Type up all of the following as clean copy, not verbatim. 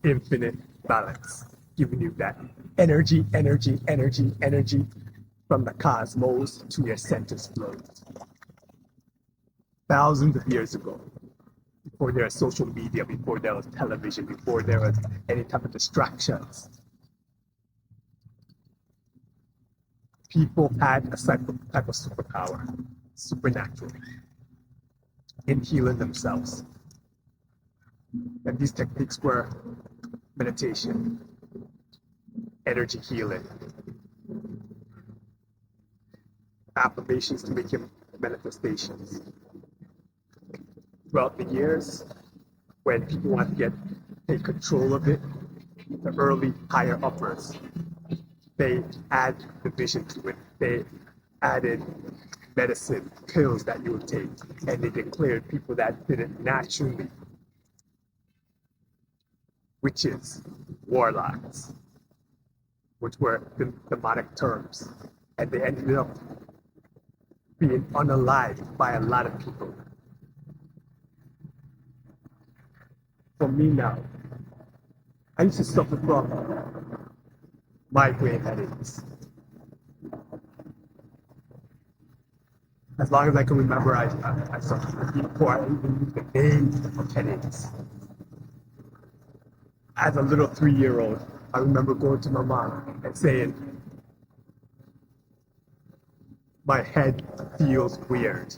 infinite balance, giving you that energy, energy, energy, energy from the cosmos to your centers flow. Thousands of years ago, before there was social media, before there was television, before there was any type of distractions, people had a type of superpower, supernatural, in healing themselves. And these techniques were meditation, energy healing, affirmations to make your manifestations. Throughout the years, when people want to take control of it, the early higher uppers, they add the vision to it. They added medicine, pills that you would take, and they declared people that did it naturally, witches, warlocks, which were the demonic terms, and they ended up being unalived by a lot of people. For me now, I used to suffer from migraine headaches. As long as I can remember, I suffered before I even knew the name of headaches. As a little 3-year-old, I remember going to my mom and saying, my head feels weird.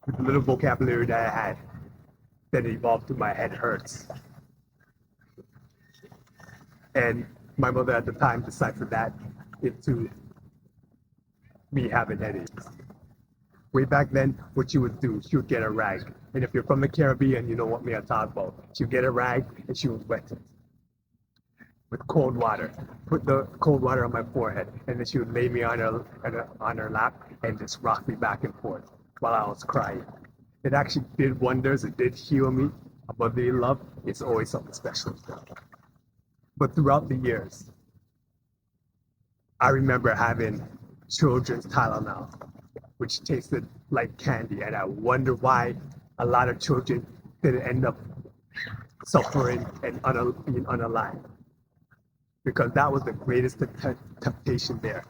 With the little vocabulary that I had, that evolved to my head hurts. And my mother at the time deciphered that into me having headaches. Way back then, what she would do, she would get a rag. And if you're from the Caribbean, you know what me I'm talking about. She would get a rag and she would wet it with cold water. Put the cold water on my forehead, and then she would lay me on her lap and just rock me back and forth while I was crying. It actually did wonders. It did heal me. A motherly love is always something special. But throughout the years, I remember having children's Tylenol, which tasted like candy, and I wonder why a lot of children didn't end up suffering and being unalive. Because that was the greatest temptation there.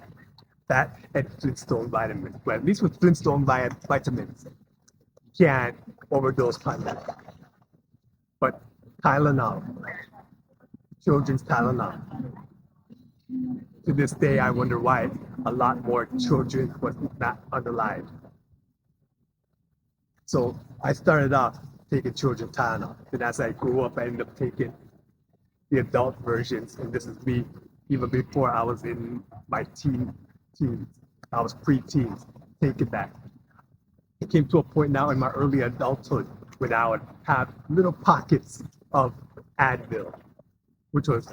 That and Flintstone vitamins. But at least with Flintstone vitamins, you can't overdose on that. But Tylenol, children's Tylenol, to this day, I wonder why a lot more children was not unalive. So I started off taking children's Tylenol. And as I grew up, I ended up taking the adult versions. And this is me even before I was in my teens. I was pre-teens, taking that. It came to a point now in my early adulthood when I would have little pockets of Advil, which was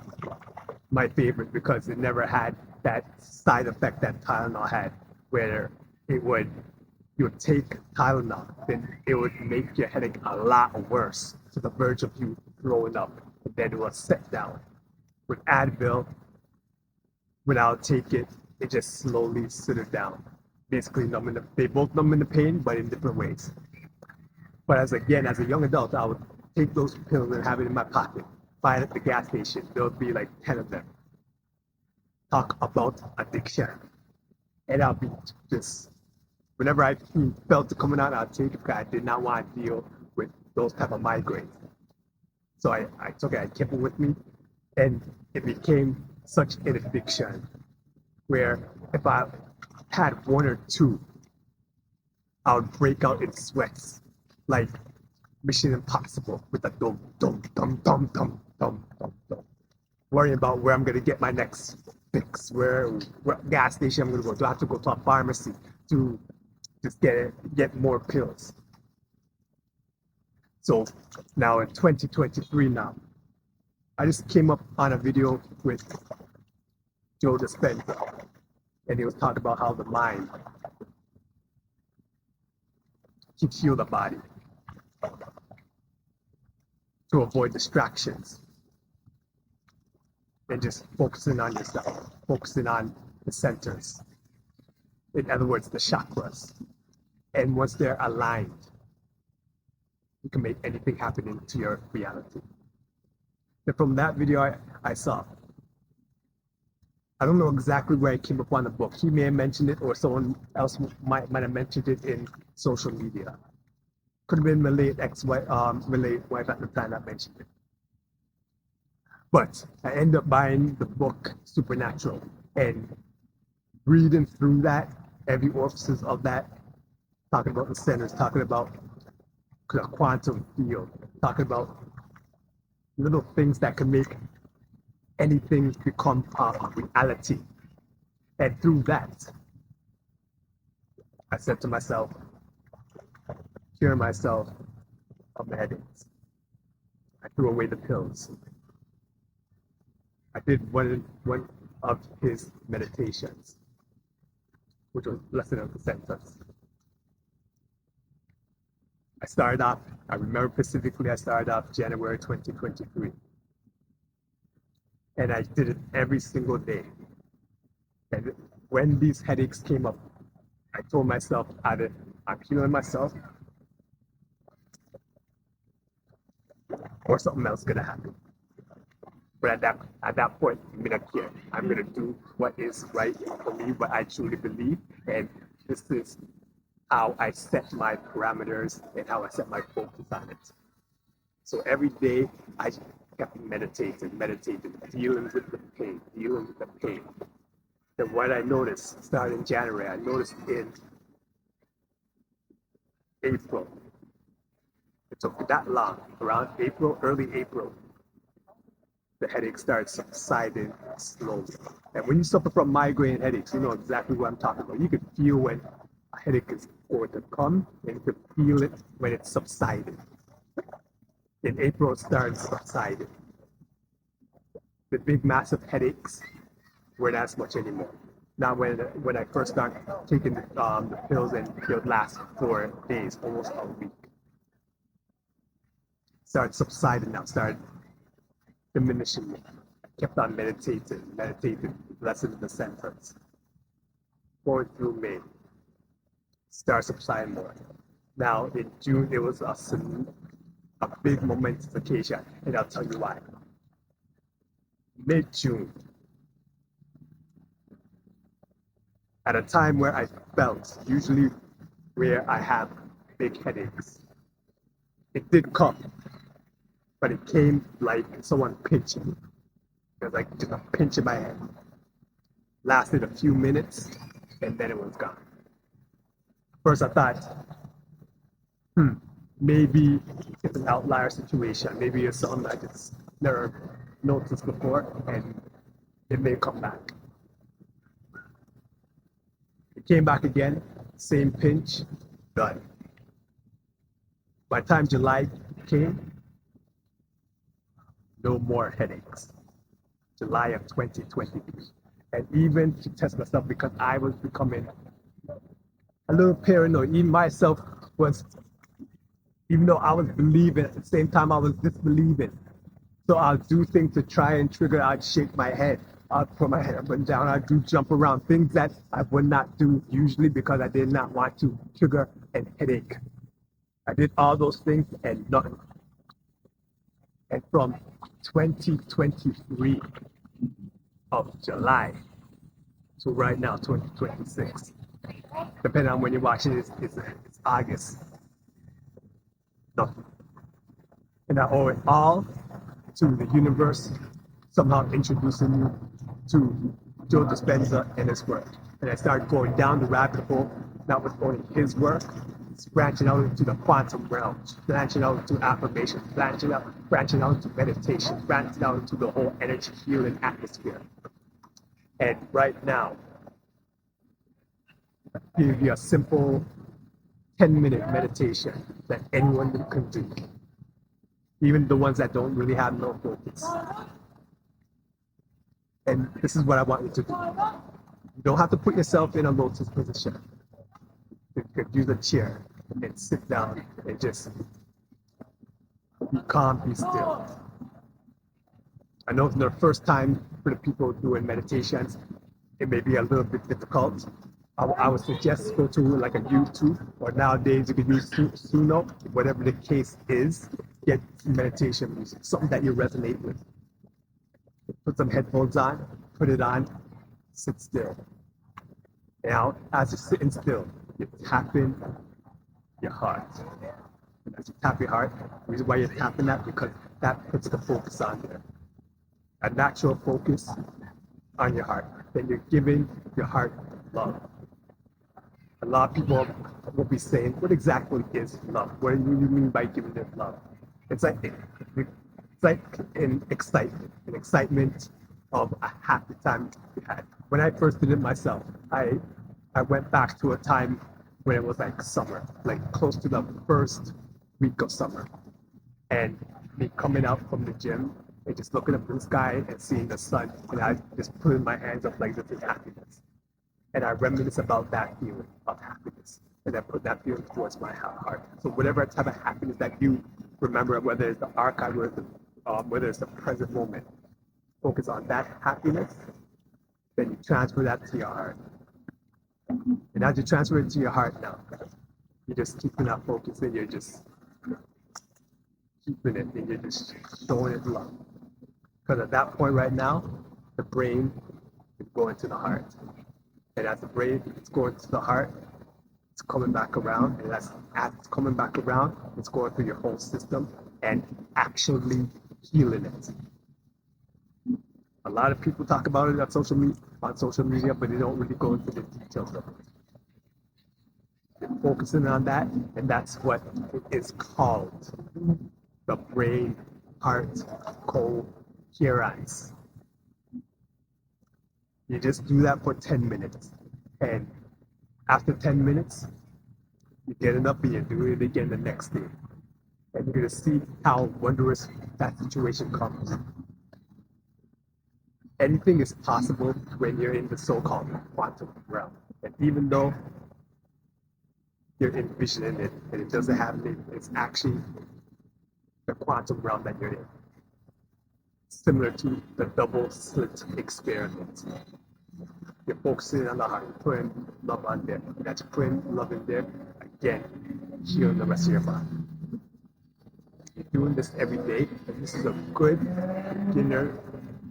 my favorite because it never had that side effect that Tylenol had, where you would take Tylenol, then it would make your headache a lot worse to the verge of you throwing up, and then it would set down. With Advil, when I would take it, it just slowly settled down, basically they both numbing the pain, but in different ways. But as a young adult, I would take those pills and have it in my pocket. Buy it at the gas station. There would be like 10 of them. Talk about addiction. And I'll be just, whenever I felt it coming out, I'd take it because I did not want to deal with those type of migraines. So I took it, I kept it with me, and it became such an addiction where if I had one or two, I would break out in sweats like Mission Impossible with a dum dum dum dum dum dum dum dum. Worrying about where I'm gonna get my next fix, where gas station I'm gonna go. Do I have to go to a pharmacy to just get more pills? So now in 2023 now, I just came up on a video with Joe Dispenza, and he was talking about how the mind can heal the body to avoid distractions and just focusing on yourself, focusing on the centers. In other words, the chakras. And once they're aligned, you can make anything happen into your reality. And from that video I saw, I don't know exactly where I came upon the book. He may have mentioned it, or someone else might have mentioned it in social media. Could have been my late wife at the time that mentioned it. But I ended up buying the book Supernatural and reading through that, every orifices of that, talking about the centers, talking about the quantum field, talking about little things that can make anything become a reality. And through that, I said to myself, cure myself of the headaches. I threw away the pills. I did one of his meditations, which was Blessing of the Senses. I remember specifically, I started off January 2023. And I did it every single day. And when these headaches came up, I told myself either I'm healing myself or something else is gonna happen. But at that point, I'm gonna care. I'm gonna do what is right for me, what I truly believe, and this is how I set my parameters and how I set my focus on it. So every day I kept meditating, dealing with the pain. And what I noticed, starting in January, I noticed in April, it took that long, around April, early April, the headache started subsiding slowly. And when you suffer from migraine headaches, you know exactly what I'm talking about. You can feel when a headache is going to come, and you can feel it when it's subsiding. In April, it started subsiding. The big, massive headaches weren't as much anymore. Now, when I first started taking the pills, and it would last 4 days, almost a week, started subsiding now, started diminishing me. I kept on meditating, Blessing of the Senses. Going through May, started subsiding more. Now, in June, it was a big momentous occasion, and I'll tell you why. Mid-June, at a time where I felt, usually where I have big headaches, it did come, but it came like someone pinching me. It was like just a pinch in my head. Lasted a few minutes, and then it was gone. First, I thought, maybe it's an outlier situation. Maybe it's something I just never noticed before, and it may come back. It came back again, same pinch, done. By the time July came, no more headaches. July of 2023. And even to test myself, because I was becoming a little paranoid. Even myself was, even though I was believing, at the same time I was disbelieving. So I'll do things to try and trigger. I'd shake my head. I'd put my head up and down. I'd do jump around. Things that I would not do usually because I did not want to trigger a headache. I did all those things and nothing. And from 2023 of July to right now, 2026, depending on when you're watching it, it's August. Nothing. And I owe it all to the universe somehow introducing me to Joe Dispenza and his work. And I started going down the rabbit hole, not with only his work, it's branching out into the quantum realm, branching out into affirmation, branching out into meditation, branching out into the whole energy healing atmosphere. And right now, I'll give you a simple 10-minute meditation that anyone can do, even the ones that don't really have no focus. And this is what I want you to do. You don't have to put yourself in a lotus position. You could use a chair and sit down and just be calm, be still. I know it's the first time for the people doing meditations, it may be a little bit difficult. I would suggest go to like a YouTube, or nowadays you can use Suno, whatever the case is, get meditation music, something that you resonate with. Put some headphones on, put it on, sit still. Now, as you're sitting still, you're tapping your heart. And as you tap your heart, the reason why you're tapping that, because that puts the focus on there. A natural focus on your heart. Then you're giving your heart love. A lot of people will be saying, what exactly is love? What do you mean by giving it love? It's like an excitement of a happy time you had. When I first did it myself, I went back to a time when it was like summer, like close to the first week of summer. And me coming out from the gym and just looking up in the sky and seeing the sun, and I just putting my hands up like this is happiness. And I reminisce about that feeling of happiness, and I put that feeling towards my heart. So whatever type of happiness that you remember, whether it's the archive or whether it's the present moment, focus on that happiness, then you transfer that to your heart. And as you transfer it to your heart now, you're just keeping that focus and you're just keeping it and you're just showing it love. Because at that point right now, the brain is going to the heart. And as the brain is going to the heart, it's coming back around. And as it's coming back around, it's going through your whole system and actually healing it. A lot of people talk about it on social media, but they don't really go into the details of it. They're focusing on that, and that's what it is called. The brain heart coherence. You just do that for 10 minutes. And after 10 minutes, you get it up and you do it again the next day. And you're going to see how wondrous that situation comes. Anything is possible when you're in the so-called quantum realm. And even though you're envisioning it and it doesn't happen, it's actually the quantum realm that you're in. Similar to the double slit experiment. You're focusing on the heart, putting love on there. That's putting love in there. Again, healing the rest of your body. You're doing this every day, and this is a good beginner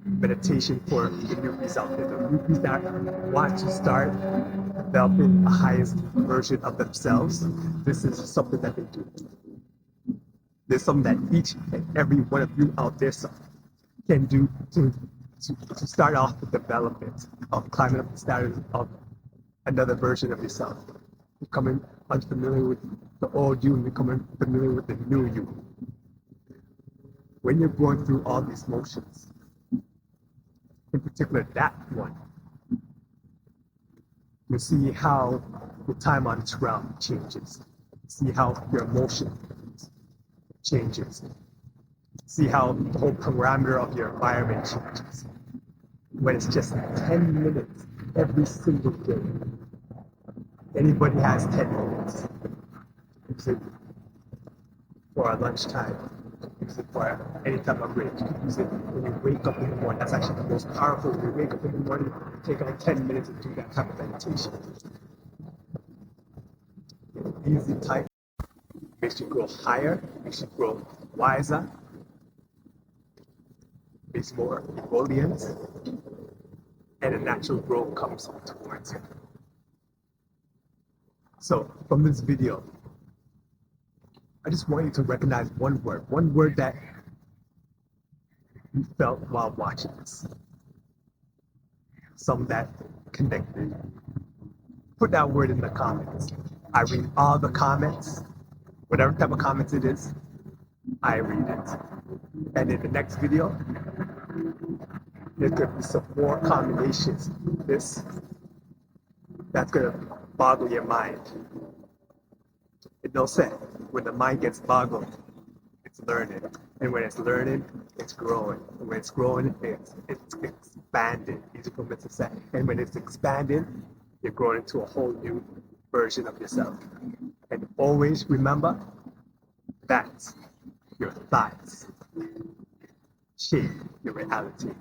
meditation for the newbies out there. The newbies that want to start developing the highest version of themselves, this is something that they do. There's something that each and every one of you out there can do to start off the development of climbing up the status of another version of yourself. Becoming unfamiliar with the old you and becoming familiar with the new you. When you're going through all these motions, in particular that one, you see how the time on its round changes. See how your emotion changes. See how the whole parameter of your environment changes. When it's just 10 minutes every single day. Anybody has 10 minutes. Use it for a lunchtime. Use it for any type of break. Use it when you wake up in the morning. That's actually the most powerful. When you wake up in the morning, take out 10 minutes and do that type of meditation. Easy type. Makes you grow higher, makes you grow wiser, makes more ebullient, and a natural growth comes towards you. So from this video, I just want you to recognize one word that you felt while watching this. Some that connected. Put that word in the comments. I read all the comments. Whatever type of comments it is, I read it. And in the next video, there's going to be some more combinations. That's going to boggle your mind. It don't say, when the mind gets boggled, it's learning. And when it's learning, it's growing. And when it's growing, it's expanding. Easy for me to say. And when it's expanding, you're growing into a whole new version of yourself. And always remember that your thoughts shape your reality.